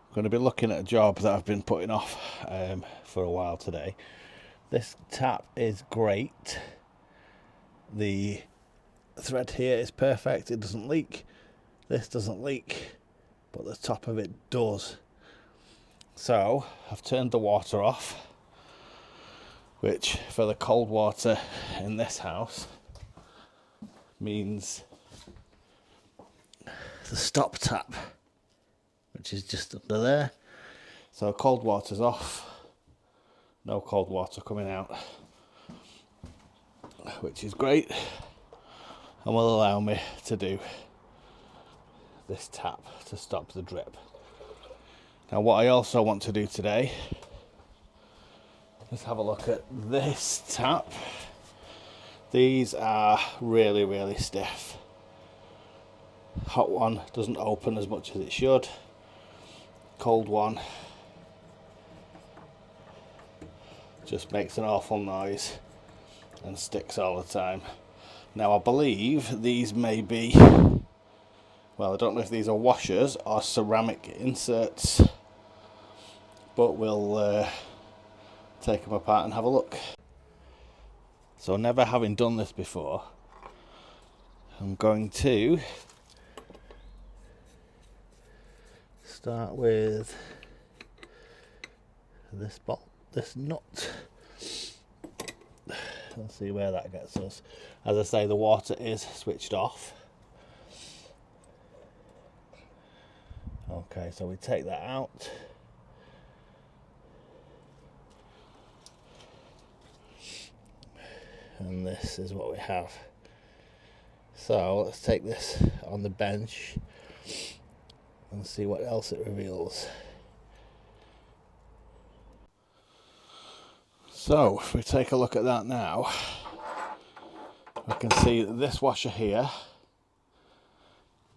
I'm going to be looking at a job that I've been putting off for a while today. This tap is great. The thread here is perfect, it doesn't leak. This doesn't leak, but the top of it does. So I've turned the water off, which for the cold water in this house means the stop tap, which is just under there. So cold water's off, no cold water coming out, which is great and will allow me to do this tap to stop the drip. Now what I also want to do today is have a look at this tap. These are really stiff. Hot one doesn't open as much as it should. Cold one just makes an awful noise and sticks all the time. Now I believe these may be, well, I don't know if these are washers or ceramic inserts, but we'll take them apart and have a look. So never having done this before, I'm going to start with this nut. Let's see where that gets us. As I say, the water is switched off. Okay, so we take that out. And this is what we have. So let's take this on the bench and see what else it reveals. So if we take a look at that now, we can see that this washer here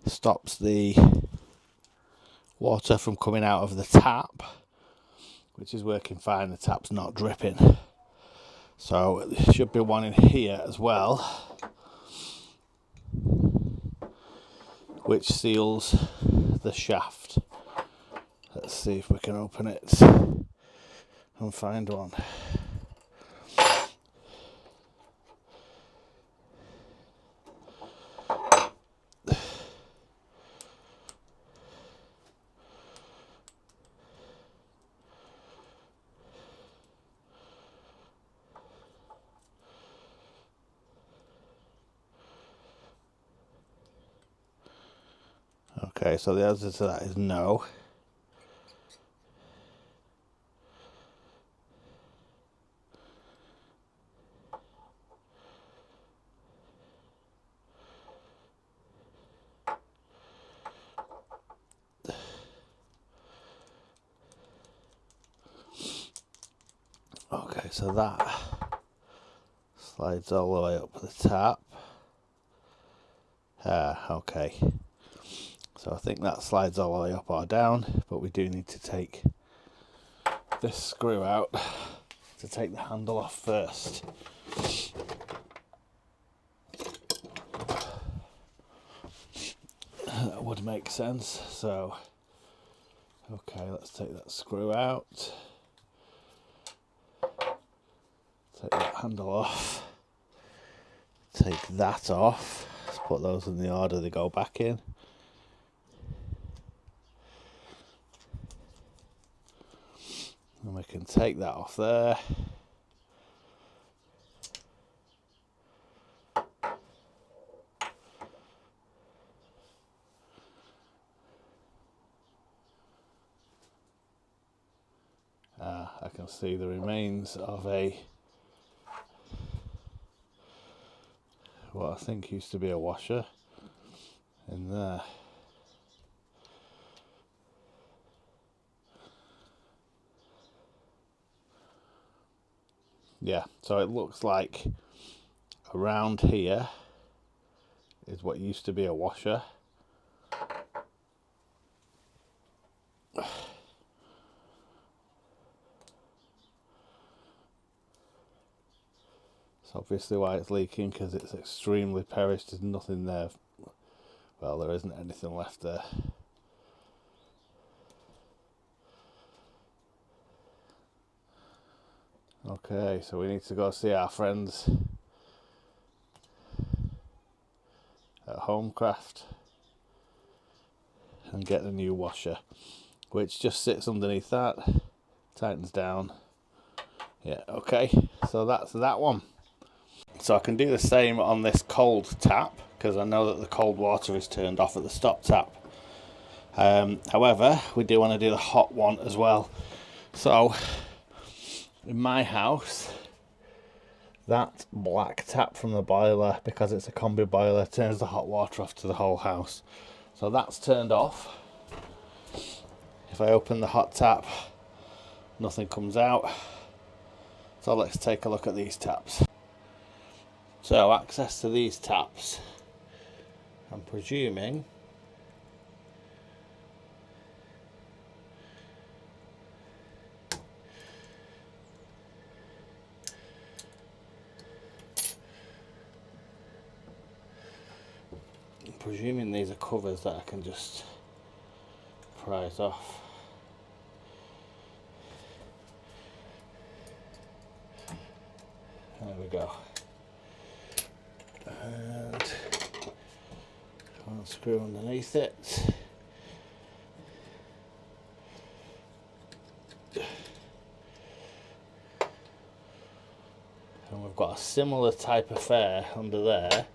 stops the water from coming out of the tap, which is working fine. The tap's not dripping. So there should be one in here as well, which seals the shaft. Let's see if we can open it and find one. Okay, so the answer to that is no. Okay, so that slides all the way up the tap. Okay. So I think that slides all the way up or down, but we do need to take this screw out to take the handle off first. That would make sense. So, okay, let's take that screw out. Take that handle off. Take that off. Let's put those in the order they go back in. And we can take that off there. I can see the remains of what I think used to be a washer in there. Yeah, so it looks like around here is what used to be a washer. It's obviously why it's leaking, because it's extremely perished. There's nothing there. Well, there isn't anything left there. Okay, so we need to go see our friends at Homecraft and get the new washer, which just sits underneath that, tightens down. Yeah, okay, so that's that one. So I can do the same on this cold tap, because I know that the cold water is turned off at the stop tap. However, we do want to do the hot one as well. So in my house, that black tap from the boiler, because it's a combi boiler, turns the hot water off to the whole house. So that's turned off. If I open the hot tap, nothing comes out. So let's take a look at these taps. So access to these taps, I'm presuming these are covers that I can just prise off. There we go. And unscrew underneath it. And we've got a similar type affair under there.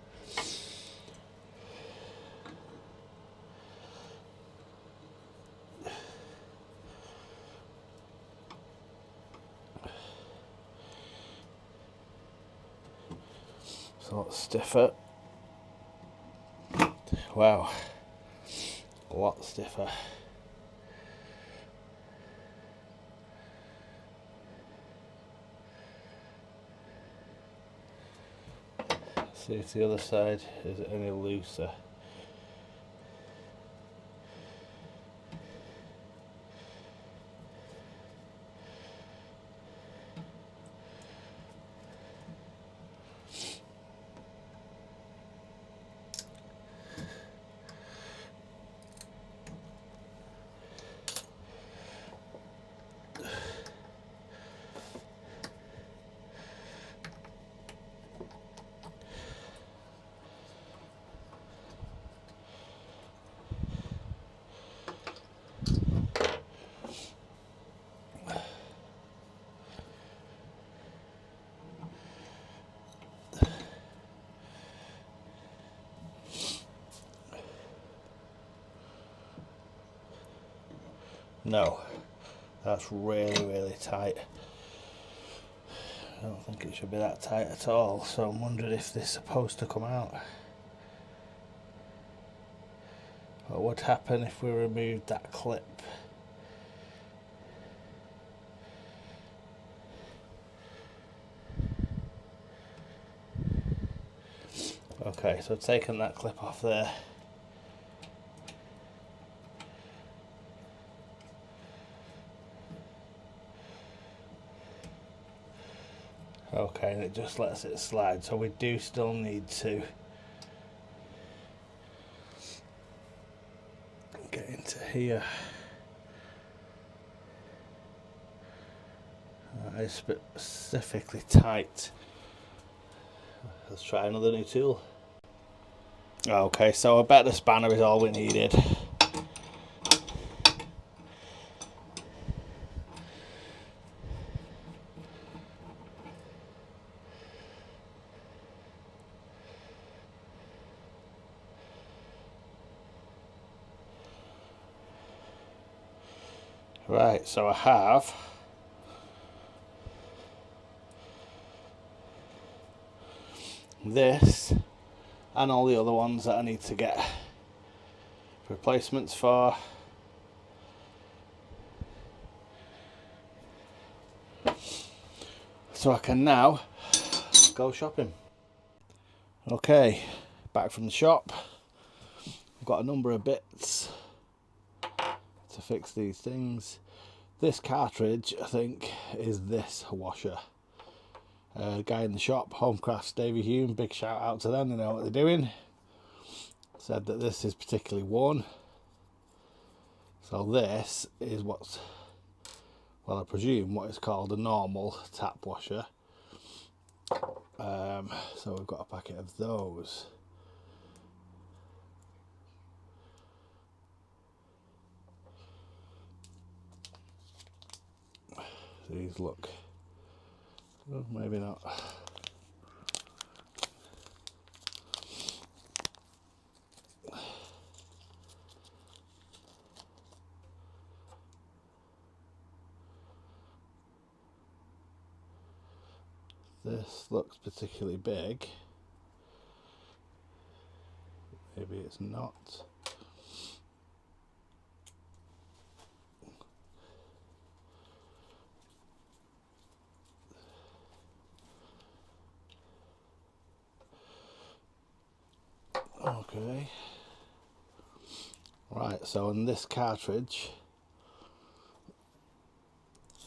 So it's stiffer. Wow, a lot stiffer. See if the other side is any looser. No, that's really tight. I don't think it should be that tight at all, so I'm wondering if this is supposed to come out. What would happen if we removed that clip? Okay, so taking that clip off there. Okay, and it just lets it slide, so we do still need to get into here. That is specifically tight. Let's try another new tool. Okay, so I bet the spanner is all we needed. Right, so I have this and all the other ones that I need to get replacements for. So I can now go shopping. Okay, back from the shop. I've got a number of bits to fix these things. This cartridge, I think, is this washer. Guy in the shop, Homecraft's Davey Hume, big shout out to them, they know what they're doing. Said that this is particularly worn. So this is what's well, I presume what is called a normal tap washer. So we've got a packet of those. These look, oh, maybe not. This looks particularly big. Maybe it's not. Okay. Right, so in this cartridge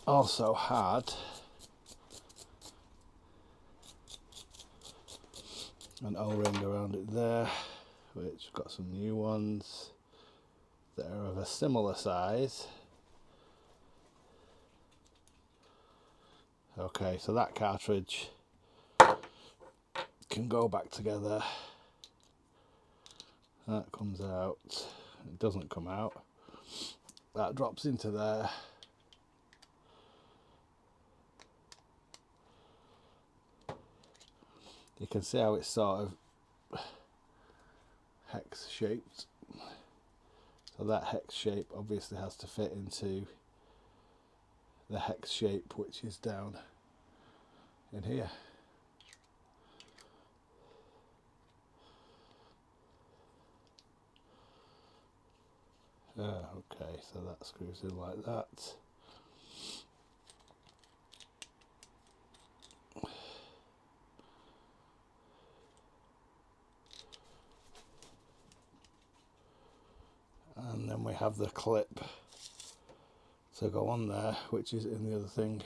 also had an O-ring around it there, which got some new ones that are of a similar size. Okay, so that cartridge can go back together. That comes out. It doesn't come out. That drops into there. You can see how it's sort of hex shaped. So that hex shape obviously has to fit into the hex shape which is down in here. Okay, so that screws in like that. And then we have the clip to go on there, which is in the other thing.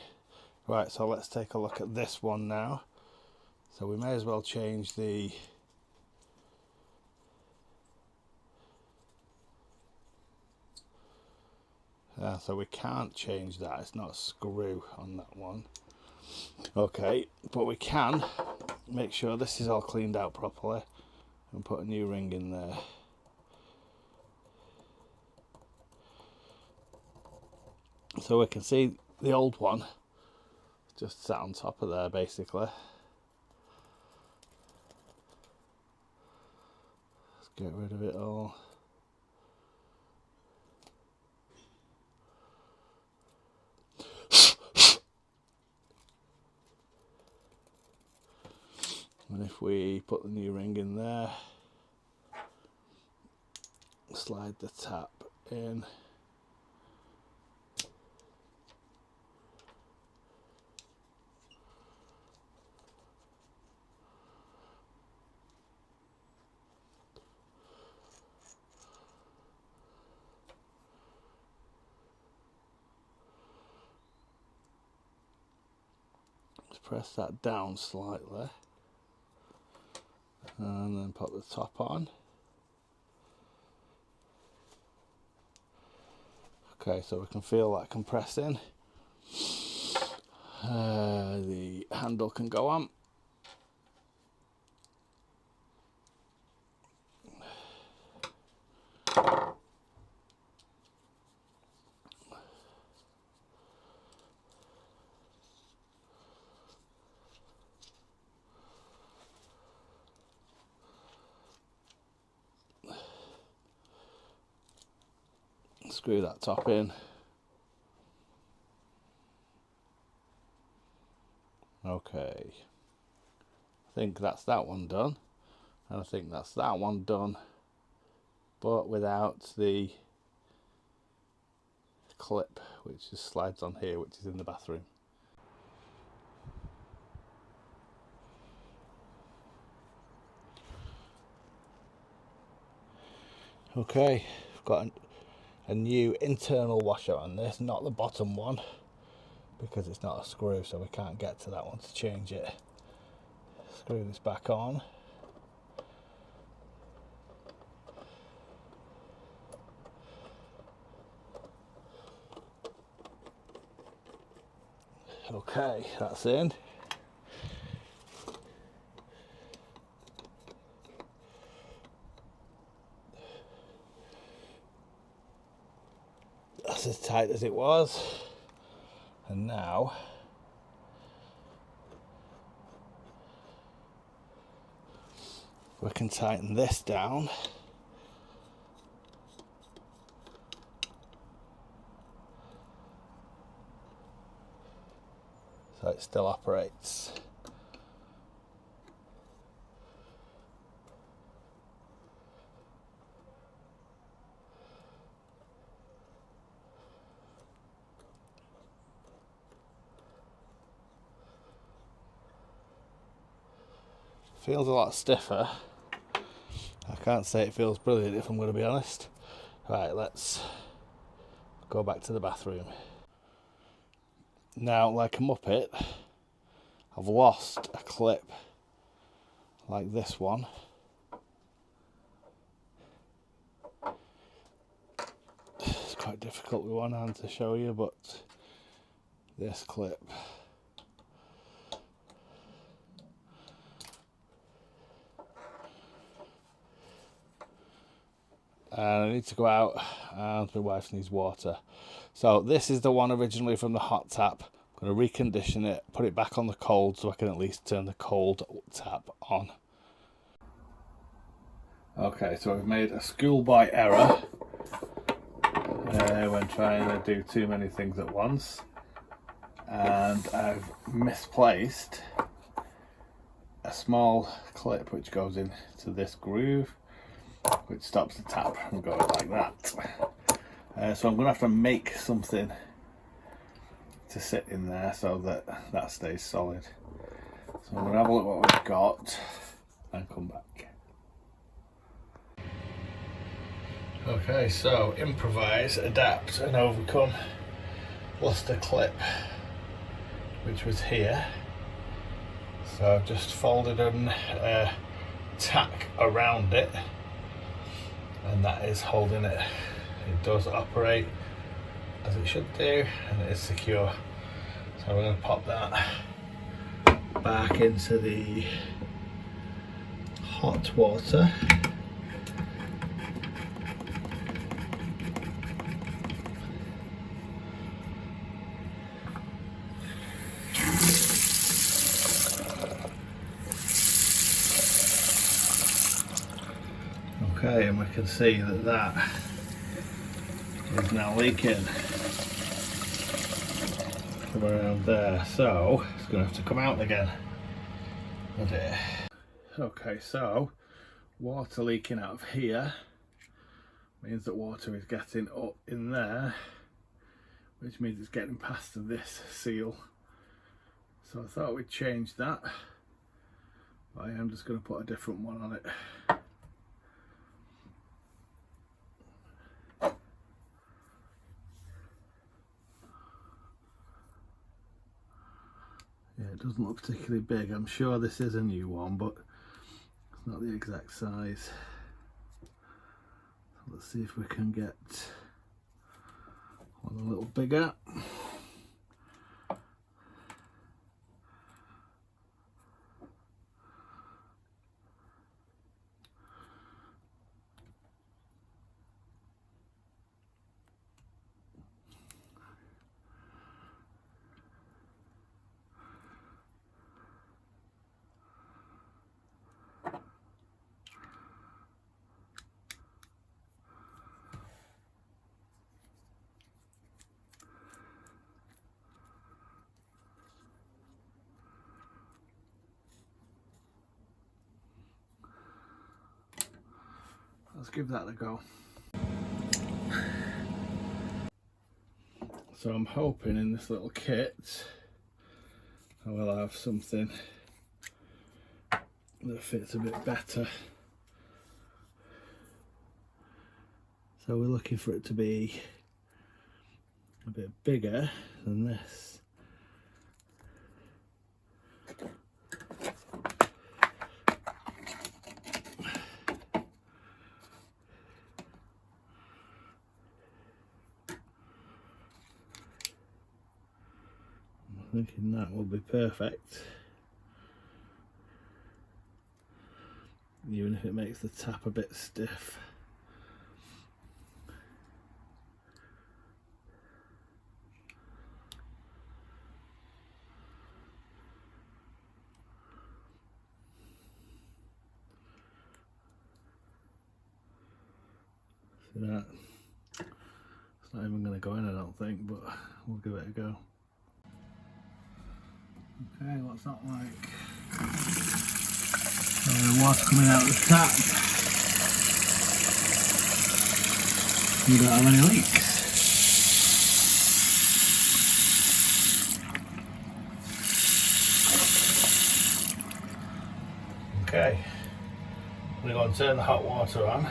Right, so let's take a look at this one now. So we may as well change the so we can't change that, it's not a screw on that one. Okay, but we can make sure this is all cleaned out properly and put a new ring in there. So we can see the old one just sat on top of there basically. Let's get rid of it all. And if we put the new ring in there, slide the tap in, just press that down slightly and then put the top on. Okay, so we can feel that compressing. The handle can go on. Screw that top in. Okay, I think that's that one done, and I think that's that one done, but without the clip which just slides on here, which is in the bathroom. Okay, I've got a new internal washer on this, not the bottom one, because it's not a screw, so we can't get to that one to change it. Screw this back on. Okay, that's in. That's as tight as it was. And now we can tighten this down. So it still operates. Feels a lot stiffer. I can't say it feels brilliant if I'm going to be honest. Right, let's go back to the bathroom. Now, like a muppet, I've lost a clip like this one. It's quite difficult with one hand to show you, but this clip. And I need to go out and my wife needs water. So this is the one originally from the hot tap. I'm going to recondition it, put it back on the cold so I can at least turn the cold tap on. Okay, so we've made a schoolboy error when trying to do too many things at once. And I've misplaced a small clip which goes into this groove, which stops the tap from going like that. So I'm going to have to make something to sit in there so that that stays solid. So I'm going to have a look at what we've got and come back. Okay, so improvise, adapt and overcome. Lost a clip which was here, so I've just folded and tack around it, and that is holding it. It does operate as it should do, and it is secure. So we're going to pop that back into the hot water. Okay, and we can see that that is now leaking from around there, so it's going to have to come out again. Okay, so water leaking out of here means that water is getting up in there, which means it's getting past this seal. So I thought we'd change that, but I am just going to put a different one on it. Yeah, it doesn't look particularly big. I'm sure this is a new one, but it's not the exact size. So let's see if we can get one a little bigger. Let's give that a go. So I'm hoping in this little kit I will have something that fits a bit better. So we're looking for it to be a bit bigger than this. Thinking that will be perfect, even if it makes the tap a bit stiff. See that? It's not even going to go in, I don't think, but we'll give it a go. Okay, what's that like? Water coming out of the tap. You don't have any leaks. Okay, I'm going to go and turn the hot water on.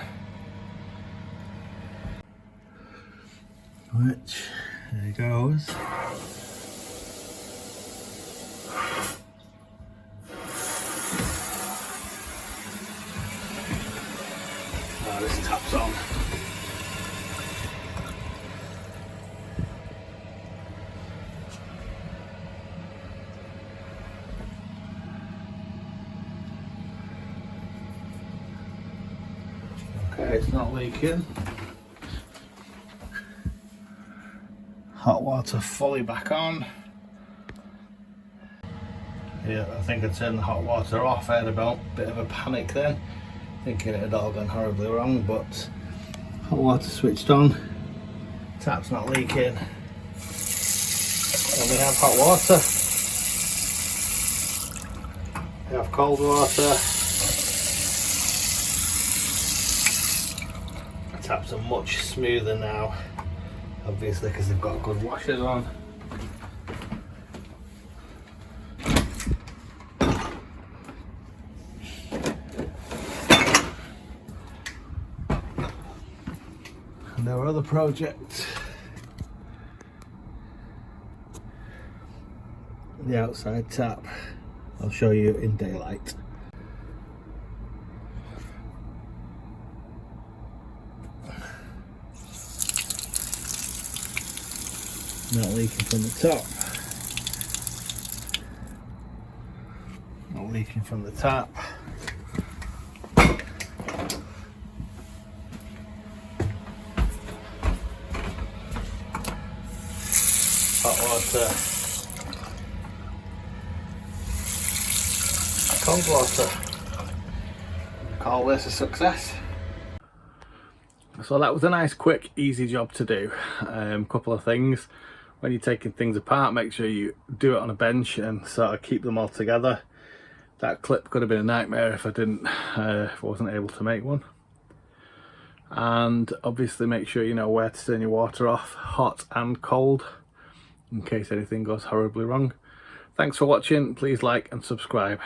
Which, there it goes. This tap's on. Okay, it's not leaking. Hot water fully back on. Yeah, I think I turned the hot water off. I had a bit of a panic then, thinking it had all gone horribly wrong, but hot water switched on, tap's not leaking, and we have hot water. We have cold water. The taps are much smoother now, obviously because they've got good washers on. And our other project, the outside tap, I'll show you in daylight. Not leaking from the top. Not leaking from the tap. Hot water. Cold water. Call this a success. So that was a nice, quick, easy job to do. Couple of things. When you're taking things apart, make sure you do it on a bench and sort of keep them all together. That clip could have been a nightmare if I wasn't able to make one. And obviously make sure you know where to turn your water off, hot and cold, in case anything goes horribly wrong. Thanks for watching. Please like and subscribe.